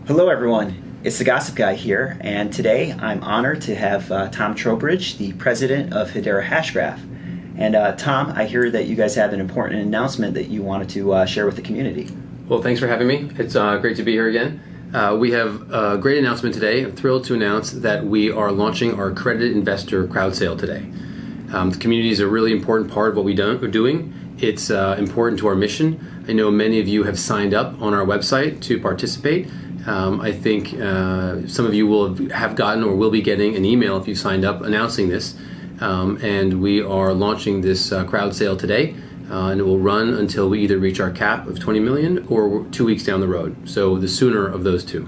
Hello everyone, it's the Gossip Guy here, and today I'm honored to have Tom Trowbridge, the president of Hedera Hashgraph. And Tom, I hear that you guys have an important announcement that you wanted to share with the community. Well, thanks for having me. It's great to be here again. We have a great announcement today. I'm thrilled to announce that we are launching our accredited investor Crowdsale today. The community is a really important part of what we're doing. It's important to our mission. I know many of you have signed up on our website to participate. I think some of you will have gotten or will be getting an email if you signed up announcing this. And we are launching this crowd sale today, and it will run until we either reach our cap of 20 million or 2 weeks down the road. So the sooner of those two.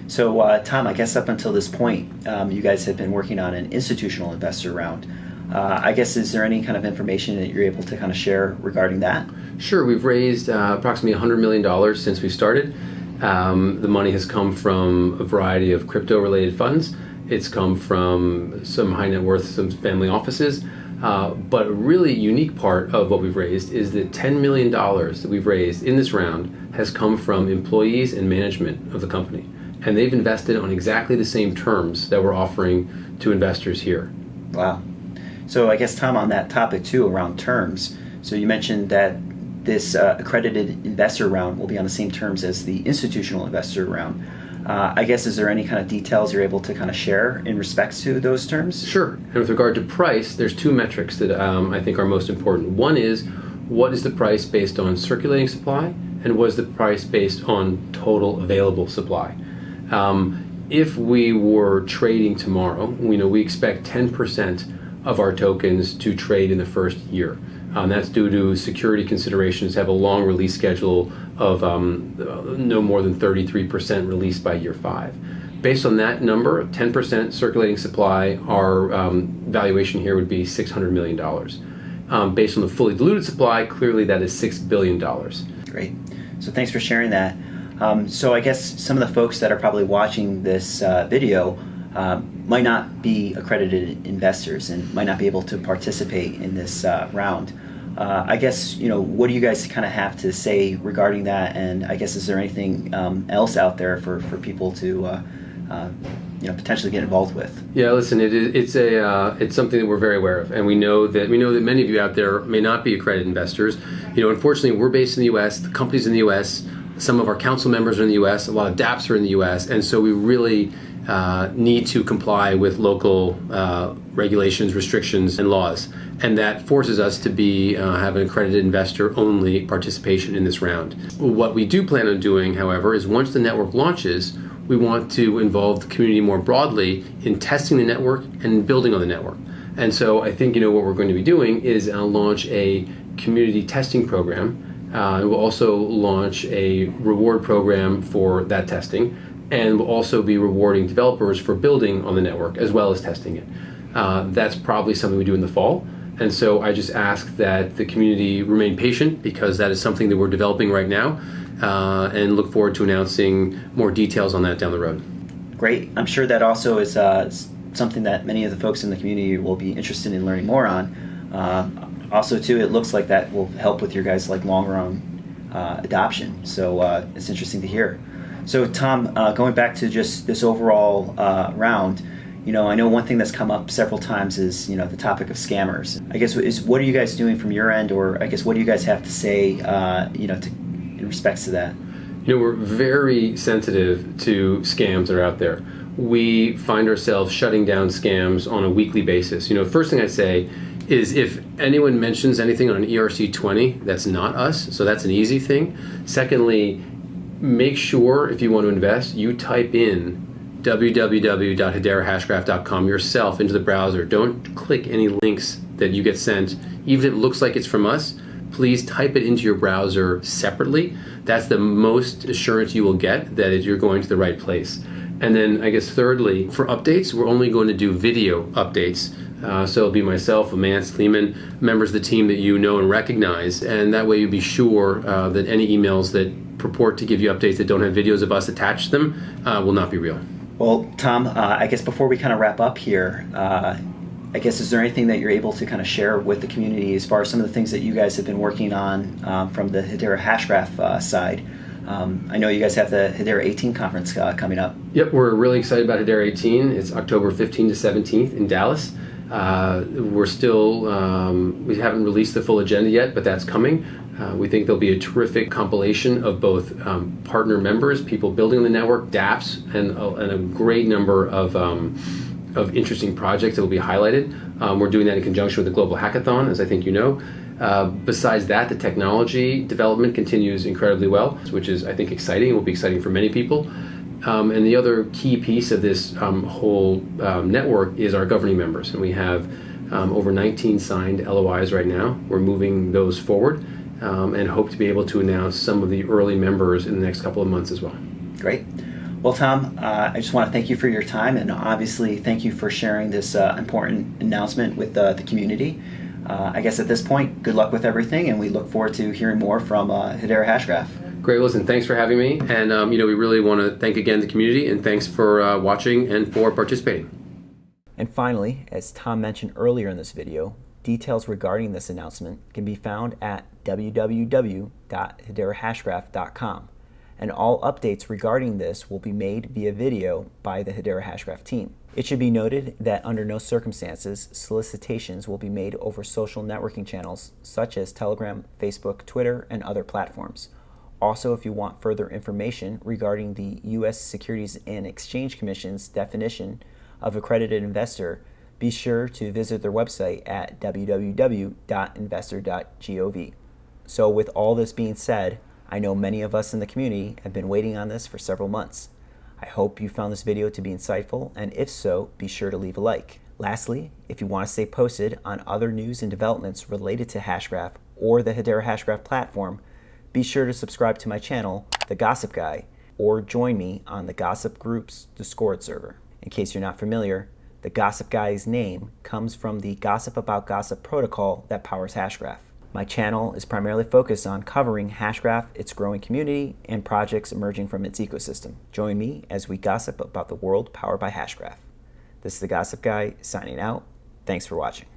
So Tom, I guess up until this point, you guys have been working on an institutional investor round. I guess, is there any kind of information that you're able to kind of share regarding that? Sure, we've raised approximately $100 million since we started. The money has come from a variety of crypto-related funds. It's come from some high net worth, some family offices. But a really unique part of what we've raised is that $10 million that we've raised in this round has come from employees and management of the company. And they've invested on exactly the same terms that we're offering to investors here. Wow. So I guess, Tom, on that topic too, around terms, so you mentioned that this accredited investor round will be on the same terms as the institutional investor round. I guess, is there any kind of details you're able to kind of share in respect to those terms? Sure. And with regard to price, there's two metrics that I think are most important. One is, what is the price based on circulating supply, and what is the price based on total available supply? If we were trading tomorrow, we expect 10% of our tokens to trade in the first year. That's due to security considerations, have a long release schedule of no more than 33% released by year 5. Based on that number, 10% circulating supply, our valuation here would be $600 million. Based on the fully diluted supply, clearly that is $6 billion. Great. So thanks for sharing that. So I guess some of the folks that are probably watching this video might not be accredited investors and might not be able to participate in this round. I guess, what do you guys kind of have to say regarding that? And I guess, is there anything else out there for people to potentially get involved with? Yeah, listen, it's something that we're very aware of, and we know that many of you out there may not be accredited investors. Unfortunately, we're based in the U.S. The company's in the U.S. Some of our council members are in the U.S. A lot of DApps are in the U.S. And so we really need to comply with local regulations, restrictions, and laws. And that forces us to have an accredited investor-only participation in this round. What we do plan on doing, however, is once the network launches, we want to involve the community more broadly in testing the network and building on the network. And so I think what we're going to be doing is launch a community testing program. We'll also launch a reward program for that testing. And we'll also be rewarding developers for building on the network as well as testing it. That's probably something we do in the fall. And so I just ask that the community remain patient, because that is something that we're developing right now, and look forward to announcing more details on that down the road. Great. I'm sure that also is something that many of the folks in the community will be interested in learning more on. Also, too, it looks like that will help with your guys' long run adoption. So it's interesting to hear. So Tom, going back to just this overall round, I know one thing that's come up several times is the topic of scammers. I guess, what are you guys doing from your end, or I guess what do you guys have to say in respects to that? We're very sensitive to scams that are out there. We find ourselves shutting down scams on a weekly basis. First thing I say is, if anyone mentions anything on an ERC-20, that's not us, so that's an easy thing. Secondly, make sure, if you want to invest, you type in www.hederahashgraph.com yourself into the browser. Don't click any links that you get sent. Even if it looks like it's from us, please type it into your browser separately. That's the most assurance you will get that you're going to the right place. And then, I guess, thirdly, for updates, we're only going to do video updates. So it'll be myself, Amance, Lehman, members of the team that you know and recognize, and that way you'll be sure that any emails that purport to give you updates that don't have videos of us attached to them will not be real. Well, Tom, I guess before we kind of wrap up here, I guess, is there anything that you're able to kind of share with the community as far as some of the things that you guys have been working on from the Hedera Hashgraph side? I know you guys have the Hedera 18 conference coming up. Yep, we're really excited about Hedera 18. It's October 15th to 17th in Dallas. We're still, we haven't released the full agenda yet, but that's coming. We think there'll be a terrific compilation of both partner members, people building the network, dApps, and a great number of interesting projects that will be highlighted. We're doing that in conjunction with the Global Hackathon, as I think you know. Besides that, the technology development continues incredibly well, which is, I think, exciting. It will be exciting for many people. And the other key piece of this whole network is our governing members. And we have over 19 signed LOIs right now. We're moving those forward and hope to be able to announce some of the early members in the next couple of months as well. Great. Well, Tom, I just want to thank you for your time, and obviously thank you for sharing this important announcement with the community. I guess at this point, good luck with everything, and we look forward to hearing more from Hedera Hashgraph. Great, listen, thanks for having me. And we really want to thank again the community, and thanks for watching and for participating. And finally, as Tom mentioned earlier in this video, details regarding this announcement can be found at www.hederahashgraph.com. And all updates regarding this will be made via video by the Hedera Hashgraph team. It should be noted that under no circumstances, solicitations will be made over social networking channels such as Telegram, Facebook, Twitter, and other platforms. Also, if you want further information regarding the U.S. Securities and Exchange Commission's definition of accredited investor, be sure to visit their website at www.investor.gov. So with all this being said, I know many of us in the community have been waiting on this for several months. I hope you found this video to be insightful, and if so, be sure to leave a like. Lastly, if you want to stay posted on other news and developments related to Hashgraph or the Hedera Hashgraph platform, be sure to subscribe to my channel, The Gossip Guy, or join me on the Gossip Group's Discord server. In case you're not familiar, the Gossip Guy's name comes from the Gossip About Gossip protocol that powers Hashgraph. My channel is primarily focused on covering Hashgraph, its growing community, and projects emerging from its ecosystem. Join me as we gossip about the world powered by Hashgraph. This is the Gossip Guy signing out. Thanks for watching.